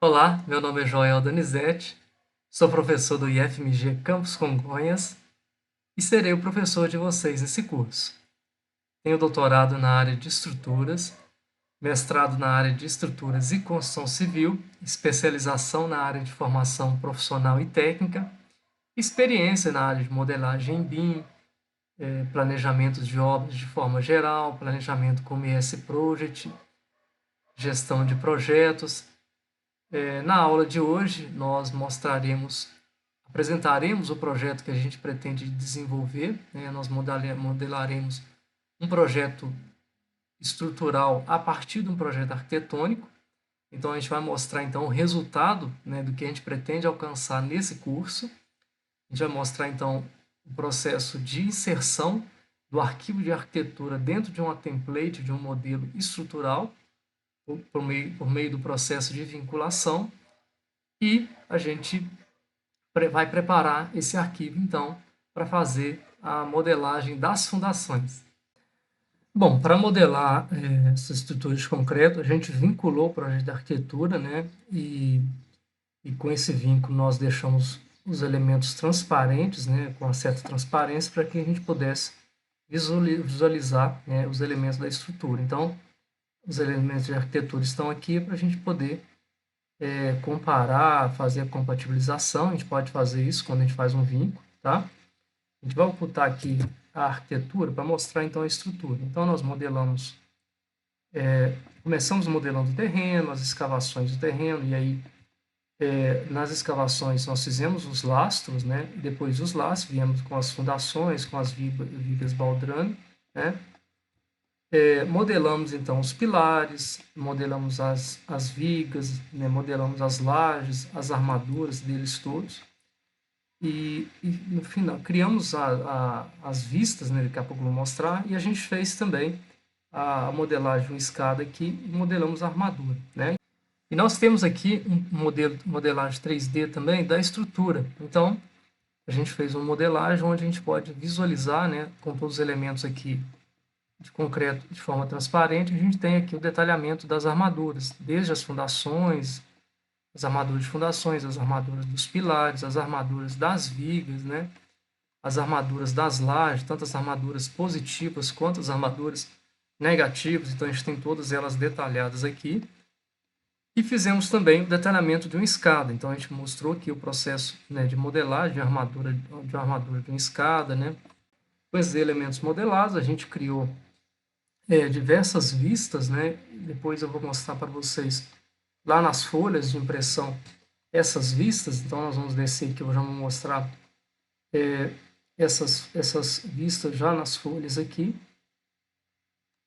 Olá, meu nome é Joel Donizete, sou professor do IFMG Campus Congonhas e serei o professor de vocês nesse curso. Tenho doutorado na área de estruturas, mestrado na área de estruturas e construção civil, especialização na área de formação profissional e técnica, experiência na área de modelagem em BIM, planejamento de obras de forma geral, planejamento com MS Project, gestão de projetos. Na aula de hoje, nós apresentaremos o projeto que a gente pretende desenvolver, né? Nós modelaremos um projeto estrutural a partir de um projeto arquitetônico. Então, a gente vai mostrar então o resultado, né, do que a gente pretende alcançar nesse curso. A gente vai mostrar então o processo de inserção do arquivo de arquitetura dentro de uma template, de um modelo estrutural, por meio do processo de vinculação. E a gente vai preparar esse arquivo, então, para fazer a modelagem das fundações. Bom, para modelar essas estruturas de concreto, a gente vinculou o projeto de arquitetura, né? E com esse vínculo nós deixamos os elementos transparentes, né? Com uma certa transparência, para que a gente pudesse visualizar, né, os elementos da estrutura. Então, os elementos de arquitetura estão aqui para a gente poder comparar, fazer a compatibilização. A gente pode fazer isso quando a gente faz um vínculo, tá? A gente vai ocultar aqui a arquitetura para mostrar então a estrutura. Então nós começamos modelando o terreno, as escavações do terreno, e aí nas escavações nós fizemos os lastros, né? E depois dos lastros viemos com as fundações, com as vigas baldrame, né? Modelamos então os pilares, modelamos as vigas, né? Modelamos as lajes, as armaduras deles todos. E no final, criamos as vistas, né, daqui a pouco eu vou mostrar, e a gente fez também a modelagem, uma escada aqui, e modelamos a armadura, né? E nós temos aqui um modelagem 3D também da estrutura. Então, a gente fez uma modelagem onde a gente pode visualizar, né, com todos os elementos aqui de concreto de forma transparente. A gente tem aqui o detalhamento das armaduras, desde as fundações, as armaduras de fundações, as armaduras dos pilares, as armaduras das vigas, né? As armaduras das lajes, tanto as armaduras positivas quanto as armaduras negativas. Então, a gente tem todas elas detalhadas aqui. E fizemos também o detalhamento de uma escada. Então, a gente mostrou aqui o processo, né, de modelagem de uma armadura de uma escada, né? Com esses elementos modelados, a gente criou diversas vistas, né? Depois eu vou mostrar para vocês lá nas folhas de impressão essas vistas. Então, nós vamos descer aqui, eu já vou mostrar essas vistas já nas folhas aqui.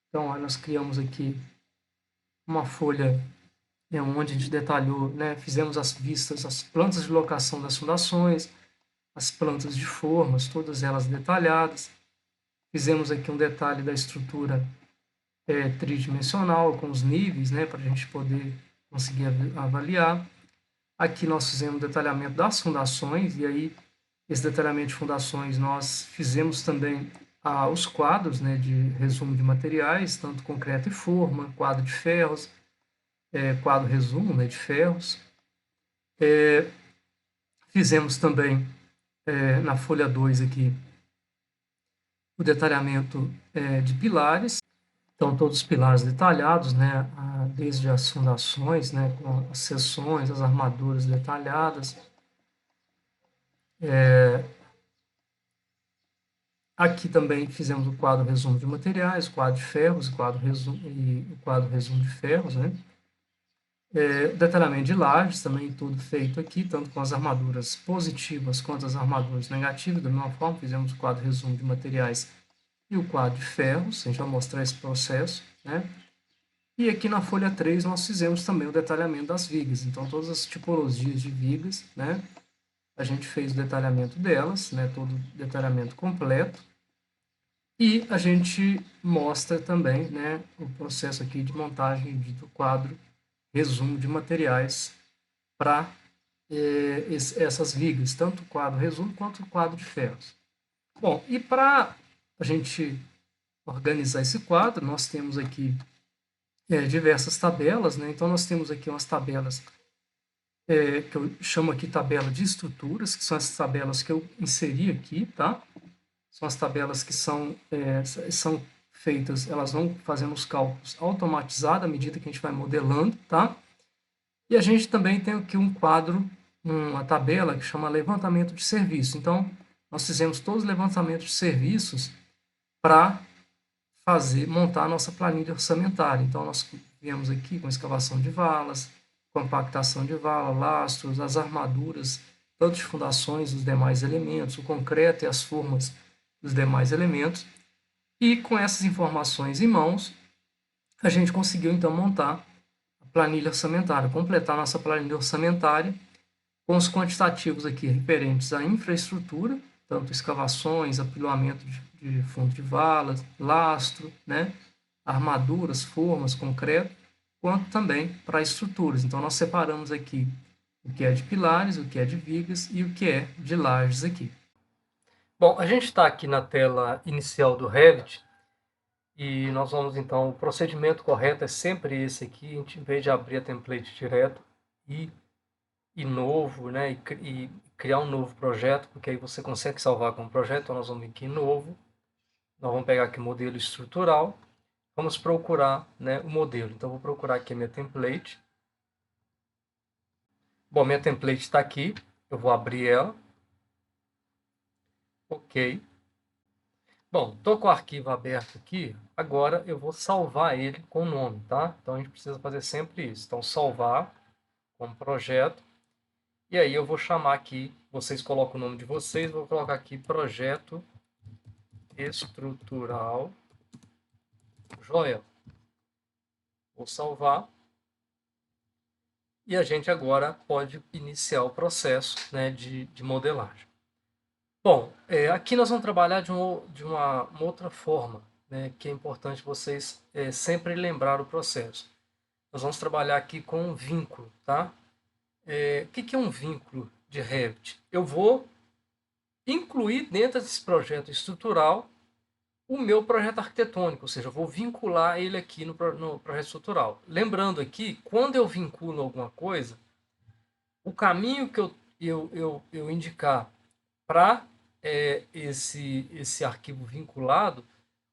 Então, nós criamos aqui uma folha onde a gente detalhou, né, fizemos as vistas, as plantas de locação das fundações, as plantas de formas, todas elas detalhadas. Fizemos aqui um detalhe da estrutura tridimensional, com os níveis, né, para a gente poder conseguir avaliar. Aqui nós fizemos detalhamento das fundações, e aí esse detalhamento de fundações nós fizemos também os quadros, né, de resumo de materiais, tanto concreto e forma, quadro de ferros, quadro resumo, né, de ferros. Fizemos também na folha 2 aqui o detalhamento de pilares. Então, todos os pilares detalhados, né, desde as fundações, né, com as seções, as armaduras detalhadas. Aqui também fizemos o quadro resumo de materiais, quadro de ferros, o quadro resumo de ferros, né? Detalhamento de lajes, também tudo feito aqui, tanto com as armaduras positivas quanto as armaduras negativas. Da mesma forma, fizemos o quadro resumo de materiais e o quadro de ferros. A gente vai mostrar esse processo, né? E aqui na folha 3 nós fizemos também o detalhamento das vigas. Então, todas as tipologias de vigas, né? A gente fez o detalhamento delas, né? Todo o detalhamento completo. E a gente mostra também, né, o processo aqui de montagem do quadro resumo de materiais para essas vigas, tanto o quadro resumo quanto o quadro de ferros. Bom, e para a gente organizar esse quadro, nós temos aqui diversas tabelas, né? Então, nós temos aqui umas tabelas que eu chamo aqui tabela de estruturas, que são essas tabelas que eu inseri aqui, tá? São as tabelas que são feitas, elas vão fazendo os cálculos automatizados à medida que a gente vai modelando, tá? E a gente também tem aqui um quadro, uma tabela que chama levantamento de serviço. Então, nós fizemos todos os levantamentos de serviços para montar a nossa planilha orçamentária. Então, nós viemos aqui com escavação de valas, compactação de vala, lastros, as armaduras, tanto de fundações dos demais elementos, o concreto e as formas dos demais elementos. E com essas informações em mãos, a gente conseguiu então montar a planilha orçamentária, completar nossa planilha orçamentária com os quantitativos aqui referentes à infraestrutura, tanto escavações, apilamento de fundo de valas, lastro, né, armaduras, formas, concreto, quanto também para estruturas. Então, nós separamos aqui o que é de pilares, o que é de vigas e o que é de lajes aqui. Bom, a gente está aqui na tela inicial do Revit e nós vamos então, o procedimento correto é sempre esse aqui, a gente, em vez de abrir a template direto e novo, né, e criar um novo projeto, porque aí você consegue salvar como projeto. Então nós vamos aqui em novo, nós vamos pegar aqui modelo estrutural, vamos procurar, né, o modelo. Então vou procurar aqui a minha template. Bom, minha template está aqui, eu vou abrir ela. Ok. Bom, estou com o arquivo aberto aqui, agora eu vou salvar ele com o nome, tá? Então a gente precisa fazer sempre isso. Então salvar como projeto. E aí eu vou chamar aqui, vocês colocam o nome de vocês, vou colocar aqui projeto estrutural Joel. Vou salvar. E a gente agora pode iniciar o processo, né, de modelagem. Bom, aqui nós vamos trabalhar de uma outra forma, né, que é importante vocês sempre lembrar o processo. Nós vamos trabalhar aqui com um vínculo, tá? O que é um vínculo de Revit? Eu vou incluir dentro desse projeto estrutural o meu projeto arquitetônico, ou seja, eu vou vincular ele aqui no projeto estrutural. Lembrando aqui, quando eu vinculo alguma coisa, o caminho que eu indicar para esse arquivo vinculado,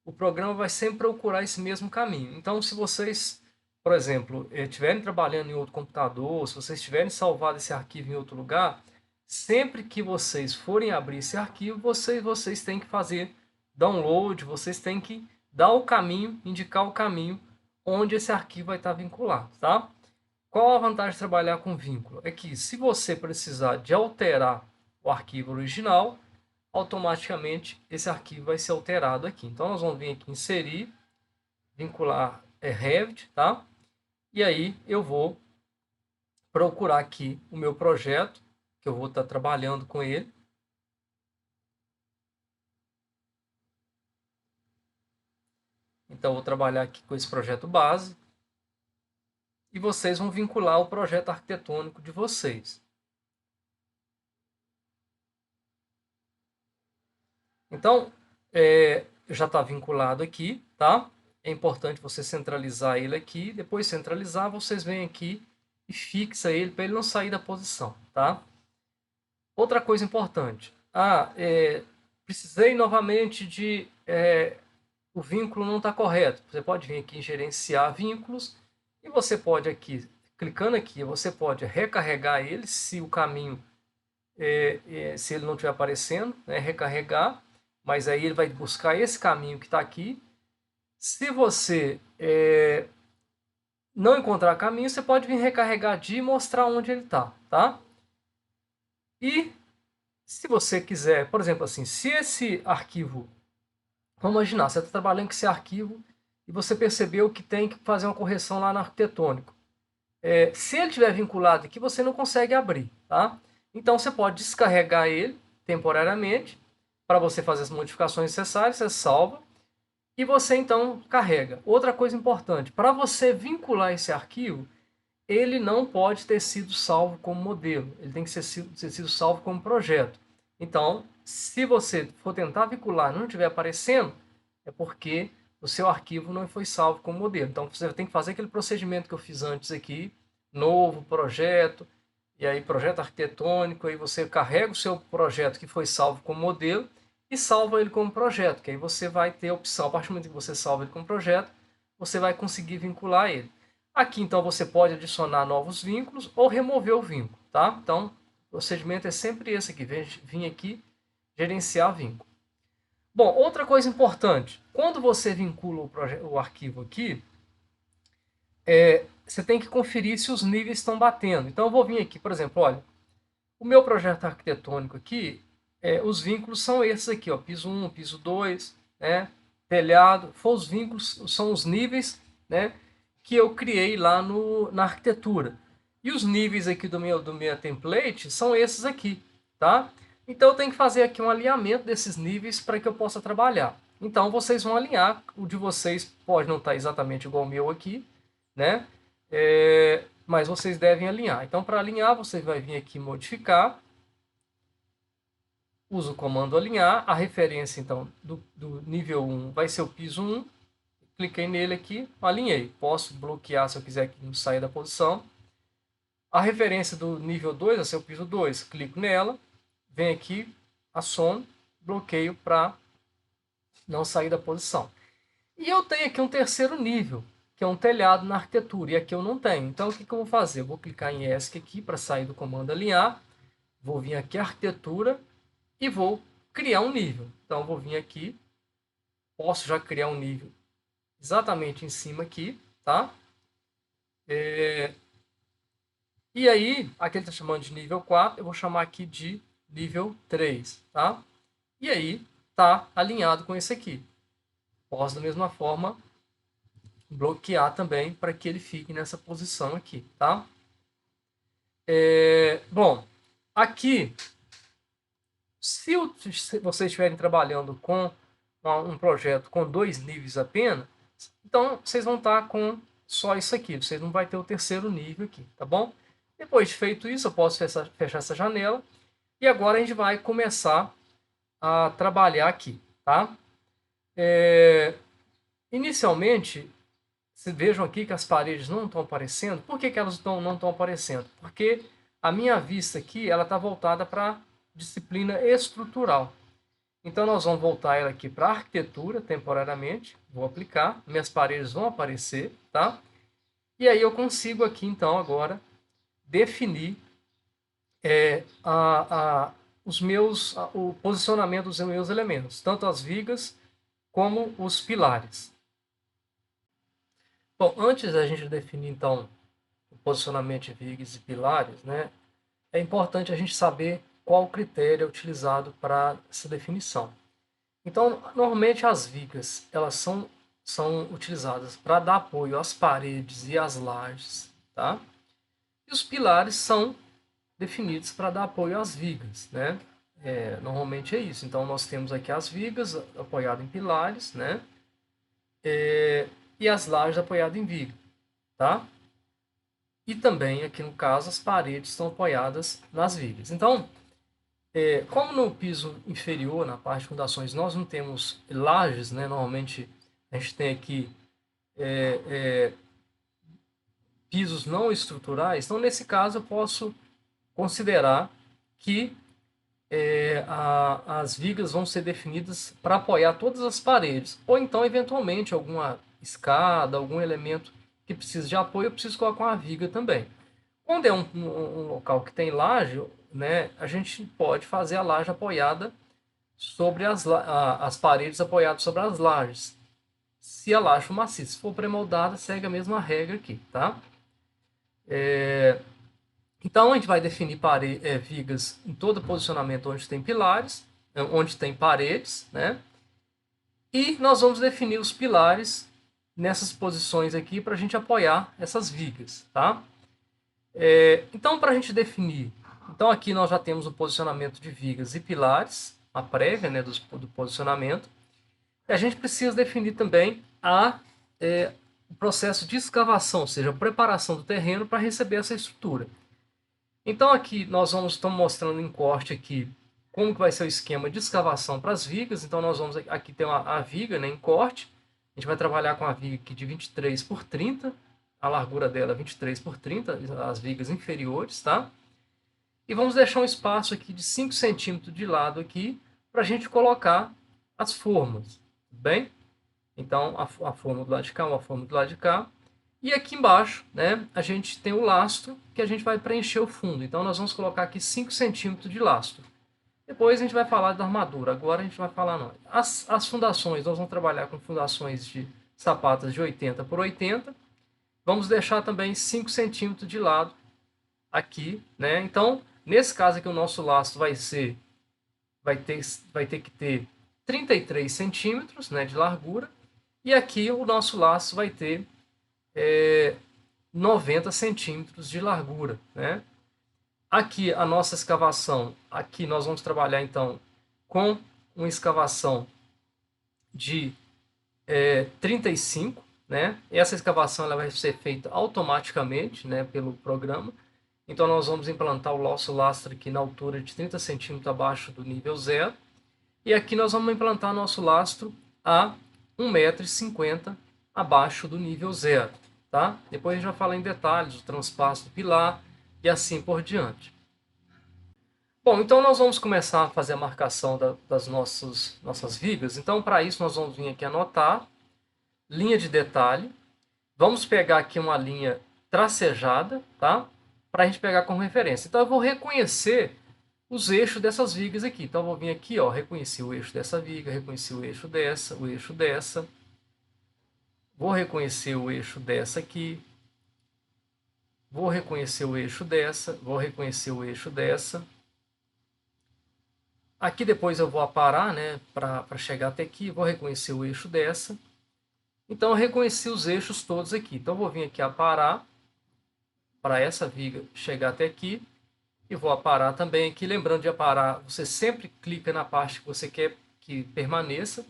o programa vai sempre procurar esse mesmo caminho. Então, se vocês, por exemplo, estiverem trabalhando em outro computador, se vocês tiverem salvado esse arquivo em outro lugar, sempre que vocês forem abrir esse arquivo, vocês têm que fazer download, vocês têm que dar o caminho, indicar o caminho onde esse arquivo vai estar vinculado, tá? Qual a vantagem de trabalhar com vínculo? É que se você precisar de alterar o arquivo original, automaticamente esse arquivo vai ser alterado aqui. Então nós vamos vir aqui inserir, vincular Revit, tá? E aí eu vou procurar aqui o meu projeto, que eu vou estar trabalhando com ele. Então, eu vou trabalhar aqui com esse projeto base. E vocês vão vincular o projeto arquitetônico de vocês. Então, já está vinculado aqui, tá? É importante você centralizar ele aqui. Depois de centralizar, vocês vêm aqui e fixa ele para ele não sair da posição, tá? Outra coisa importante. Precisei novamente o vínculo não está correto. Você pode vir aqui em gerenciar vínculos e você pode aqui, clicando aqui, você pode recarregar ele se o caminho, se ele não estiver aparecendo, né, recarregar, mas aí ele vai buscar esse caminho que está aqui. Se você não encontrar caminho, você pode vir recarregar e mostrar onde ele está, tá? E se você quiser, por exemplo, assim, se esse arquivo, vamos imaginar, você está trabalhando com esse arquivo e você percebeu que tem que fazer uma correção lá no arquitetônico. Se ele estiver vinculado aqui, você não consegue abrir, tá? Então você pode descarregar ele temporariamente para você fazer as modificações necessárias, você salva e você então carrega. Outra coisa importante, para você vincular esse arquivo, ele não pode ter sido salvo como modelo, ele tem que ter sido salvo como projeto. Então, se você for tentar vincular e não estiver aparecendo, é porque o seu arquivo não foi salvo como modelo. Então, você tem que fazer aquele procedimento que eu fiz antes aqui, novo projeto, e aí projeto arquitetônico, aí você carrega o seu projeto que foi salvo como modelo e salva ele como projeto, que aí você vai ter a opção, a partir do momento que você salva ele como projeto, você vai conseguir vincular ele. Aqui, então, você pode adicionar novos vínculos ou remover o vínculo, tá? Então, o procedimento é sempre esse aqui, vim aqui, gerenciar vínculo. Bom, outra coisa importante, quando você vincula o arquivo aqui, você tem que conferir se os níveis estão batendo. Então, eu vou vir aqui, por exemplo, olha, o meu projeto arquitetônico aqui, os vínculos são esses aqui, ó, piso 1, piso 2, né, telhado, os vínculos, são os níveis, né, que eu criei lá na arquitetura. E os níveis aqui do meu template são esses aqui, tá? Então eu tenho que fazer aqui um alinhamento desses níveis para que eu possa trabalhar. Então vocês vão alinhar, o de vocês pode não estar exatamente igual ao meu aqui, né? Mas vocês devem alinhar. Então para alinhar, você vai vir aqui em modificar, usa o comando alinhar, a referência então do nível 1 vai ser o piso 1, cliquei nele aqui, alinhei. Posso bloquear se eu quiser que não saia da posição. A referência do nível 2 vai ser o piso 2, clico nela, venho aqui, assomo, bloqueio para não sair da posição. E eu tenho aqui um terceiro nível, que é um telhado na arquitetura, e aqui eu não tenho. Então o que eu vou fazer? Eu vou clicar em ESC aqui para sair do comando alinhar, vou vir aqui arquitetura e vou criar um nível. Então eu vou vir aqui, posso já criar um nível exatamente em cima aqui, tá? E aí, aqui ele está chamando de nível 4, eu vou chamar aqui de nível 3, tá? E aí, tá alinhado com esse aqui. Posso, da mesma forma, bloquear também para que ele fique nessa posição aqui, tá? Bom, aqui, se vocês estiverem trabalhando com um projeto com 2 níveis apenas, então vocês vão estar com só isso aqui, vocês não vão ter o terceiro nível aqui, tá bom? Depois de feito isso, eu posso fechar essa janela e agora a gente vai começar a trabalhar aqui, tá? Inicialmente, vocês vejam aqui que as paredes não estão aparecendo. Por que elas não estão aparecendo? Porque a minha vista aqui ela está voltada para a disciplina estrutural. Então nós vamos voltar ela aqui para a arquitetura temporariamente. Vou aplicar, minhas paredes vão aparecer, tá? E aí eu consigo aqui então agora definir o posicionamento dos meus elementos, tanto as vigas como os pilares. Bom, antes da gente definir então o posicionamento de vigas e pilares, né, é importante a gente saber qual o critério é utilizado para essa definição. Então, normalmente as vigas elas são utilizadas para dar apoio às paredes e às lajes, tá? E os pilares são definidos para dar apoio às vigas, né? Normalmente é isso. Então nós temos aqui as vigas apoiadas em pilares, né? E as lajes apoiadas em viga, tá? E também aqui no caso as paredes estão apoiadas nas vigas. Então, como no piso inferior, na parte de fundações, nós não temos lajes, né? Normalmente a gente tem aqui pisos não estruturais. Então nesse caso eu posso considerar que as vigas vão ser definidas para apoiar todas as paredes, ou então, eventualmente, alguma escada, algum elemento que precisa de apoio, eu preciso colocar uma viga também. Quando é um local que tem laje, né, a gente pode fazer a laje apoiada sobre as paredes apoiadas sobre as lajes. Se a laje for maciça, se for pré-moldada, segue a mesma regra aqui, tá? Então, a gente vai definir vigas em todo posicionamento onde tem pilares, onde tem paredes, né? E nós vamos definir os pilares nessas posições aqui para a gente apoiar essas vigas, tá? Então, para a gente definir, então aqui nós já temos o posicionamento de vigas e pilares, a prévia, né, do posicionamento. E a gente precisa definir também o processo de escavação, ou seja, a preparação do terreno para receber essa estrutura. Então aqui nós estamos mostrando em corte aqui como que vai ser o esquema de escavação para as vigas. Então nós vamos aqui ter a viga, né, em corte. A gente vai trabalhar com a viga aqui de 23 por 30, a largura dela é 23 por 30, as vigas inferiores, tá? E vamos deixar um espaço aqui de 5 centímetros de lado aqui para a gente colocar as formas, tudo bem? Então, a forma do lado de cá, uma forma do lado de cá. E aqui embaixo, né, a gente tem o lastro que a gente vai preencher o fundo. Então, nós vamos colocar aqui 5 centímetros de lastro. Depois a gente vai falar da armadura. Agora a gente vai falar não. As fundações, nós vamos trabalhar com fundações de sapatas de 80 por 80. Vamos deixar também 5 centímetros de lado aqui, né? Então, nesse caso aqui, o nosso lastro vai ter que ter 33 centímetros, né, de largura. E aqui o nosso laço vai ter 90 centímetros de largura, né? Aqui a nossa escavação, aqui nós vamos trabalhar então com uma escavação de 35, né? Essa escavação ela vai ser feita automaticamente, né, pelo programa. Então nós vamos implantar o nosso lastro aqui na altura de 30 centímetros abaixo do nível zero. E aqui nós vamos implantar nosso lastro a 1,50 m abaixo do nível zero, tá? Depois a gente vai falar em detalhes do transpasso do pilar e assim por diante. Bom, então nós vamos começar a fazer a marcação das nossas vigas. Então, para isso, nós vamos vir aqui anotar, linha de detalhe. Vamos pegar aqui uma linha tracejada, tá? Para a gente pegar como referência. Então, eu vou reconhecer os eixos dessas vigas aqui. Então, eu vou vir aqui, ó, reconhecer o eixo dessa viga, reconhecer o eixo dessa. Vou reconhecer o eixo dessa aqui. Vou reconhecer o eixo dessa. Vou reconhecer o eixo dessa. Aqui depois eu vou aparar, né, para chegar até aqui. Vou reconhecer o eixo dessa. Então, eu reconheci os eixos todos aqui. Então, eu vou vir aqui aparar para essa viga chegar até aqui. E vou aparar também aqui. Lembrando de aparar, você sempre clica na parte que você quer que permaneça.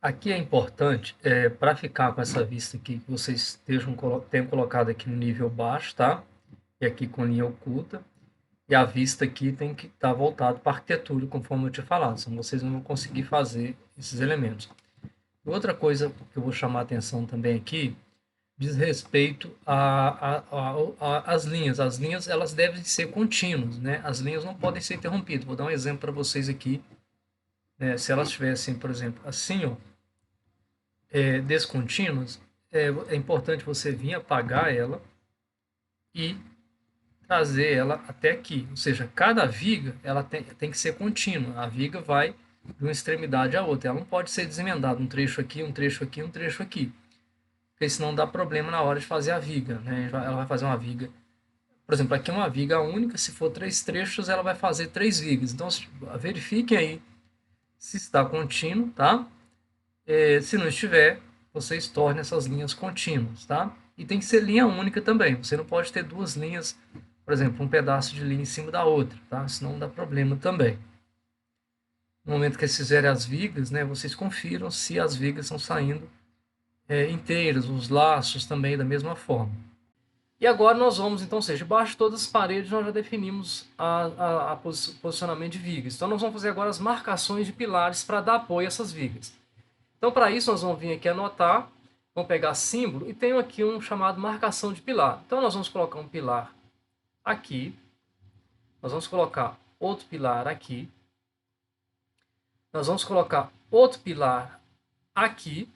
Aqui é importante, para ficar com essa vista aqui, que vocês tenham colocado aqui no nível baixo, tá? E aqui com linha oculta. E a vista aqui tem que estar voltada para a arquitetura, conforme eu tinha falado, senão vocês não vão conseguir fazer esses elementos. Outra coisa que eu vou chamar a atenção também aqui, diz respeito às linhas. As linhas elas devem ser contínuas, né? As linhas não podem ser interrompidas. Vou dar um exemplo para vocês aqui. Né? Se elas tivessem, por exemplo, assim, ó, descontínuas, é importante você vir apagar ela e trazer ela até aqui. Ou seja, cada viga ela tem que ser contínua. A viga vai de uma extremidade à outra. Ela não pode ser desemendada, um trecho aqui, um trecho aqui, um trecho aqui. Porque senão dá problema na hora de fazer a viga. Né? Ela vai fazer uma viga. Por exemplo, aqui é uma viga única. Se for 3 trechos, ela vai fazer 3 vigas. Então, verifiquem aí se está contínuo, tá? Se não estiver, vocês tornem essas linhas contínuas, tá? E tem que ser linha única também. Você não pode ter duas linhas, por exemplo, um pedaço de linha em cima da outra, tá? Senão dá problema também. No momento que vocês fizerem as vigas, né, vocês confiram se as vigas estão saindo inteiras, os laços também da mesma forma. E agora nós vamos, então, ou seja, debaixo de todas as paredes nós já definimos o posicionamento de vigas. Então nós vamos fazer agora as marcações de pilares para dar apoio a essas vigas. Então, para isso, nós vamos vir aqui anotar, vamos pegar símbolo e tenho aqui um chamado marcação de pilar. Então, nós vamos colocar um pilar aqui, nós vamos colocar outro pilar aqui, nós vamos colocar outro pilar aqui.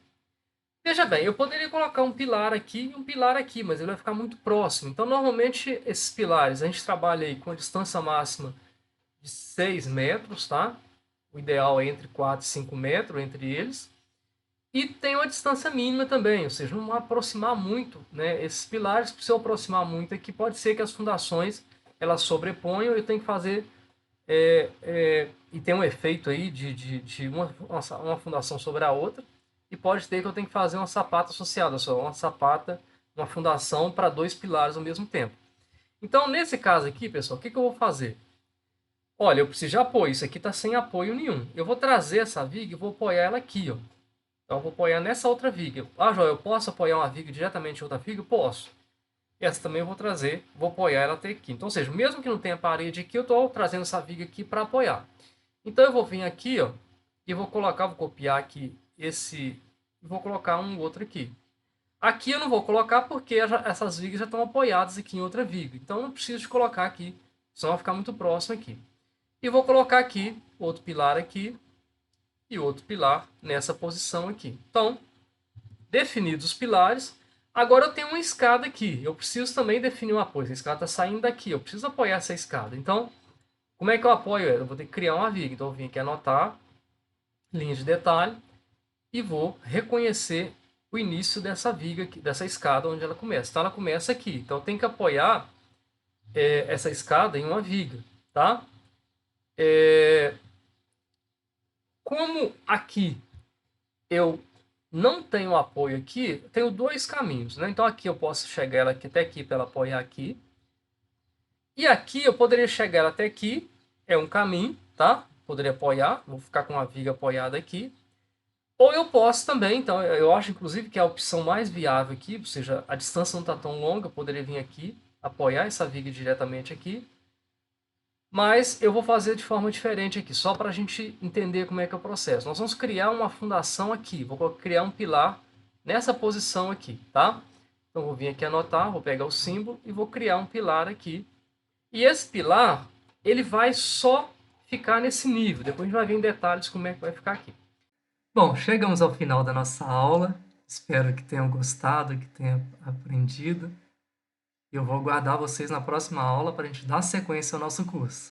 Veja bem, eu poderia colocar um pilar aqui e um pilar aqui, mas ele vai ficar muito próximo. Então, normalmente, esses pilares, a gente trabalha aí com a distância máxima de 6 metros, tá? O ideal é entre 4 e 5 metros entre eles. E tem uma distância mínima também, ou seja, não aproximar muito, né? Esses pilares, se eu aproximar muito aqui, pode ser que as fundações elas sobreponham e eu tenho que fazer e tem um efeito aí de uma fundação sobre a outra e pode ter que eu tenho que fazer uma sapata associada, só uma sapata, uma fundação para 2 pilares ao mesmo tempo. Então, nesse caso aqui, pessoal, o que eu vou fazer? Olha, eu preciso de apoio, isso aqui está sem apoio nenhum. Eu vou trazer essa viga e vou apoiar ela aqui, ó. Então, eu vou apoiar nessa outra viga. Ah, Joel, eu posso apoiar uma viga diretamente em outra viga? Posso. Essa também eu vou trazer, vou apoiar ela até aqui. Então, ou seja, mesmo que não tenha parede aqui, eu estou trazendo essa viga aqui para apoiar. Então, eu vou vir aqui, ó, e vou copiar aqui esse, e vou colocar um outro aqui. Aqui eu não vou colocar porque essas vigas já estão apoiadas aqui em outra viga. Então, eu não preciso de colocar aqui senão vai ficar muito próximo aqui. E vou colocar aqui outro pilar aqui e outro pilar nessa posição aqui. Então, definidos os pilares, agora eu tenho uma escada aqui. Eu preciso também definir um apoio. A escada está saindo daqui, eu preciso apoiar essa escada. Então, como é que eu apoio ela? Eu vou ter que criar uma viga. Então, eu vim aqui anotar, linha de detalhe, e vou reconhecer o início dessa viga, aqui, dessa escada onde ela começa. Então, ela começa aqui. Então, eu tenho que apoiar essa escada em uma viga, tá? Como aqui eu não tenho apoio aqui, tenho dois caminhos, né? Então aqui eu posso chegar ela aqui, até aqui para ela apoiar aqui. E aqui eu poderia chegar ela até aqui, é um caminho, tá? Poderia apoiar, vou ficar com a viga apoiada aqui. Ou eu posso também, então eu acho inclusive que é a opção mais viável aqui, ou seja, a distância não está tão longa, eu poderia vir aqui, apoiar essa viga diretamente aqui. Mas eu vou fazer de forma diferente aqui, só para a gente entender como é que é o processo. Nós vamos criar uma fundação aqui, vou criar um pilar nessa posição aqui, tá? Então vou vir aqui anotar, vou pegar o símbolo e vou criar um pilar aqui. E esse pilar, ele vai só ficar nesse nível, depois a gente vai ver em detalhes como é que vai ficar aqui. Bom, chegamos ao final da nossa aula. Espero que tenham gostado, que tenham aprendido. Eu vou aguardar vocês na próxima aula para a gente dar sequência ao nosso curso.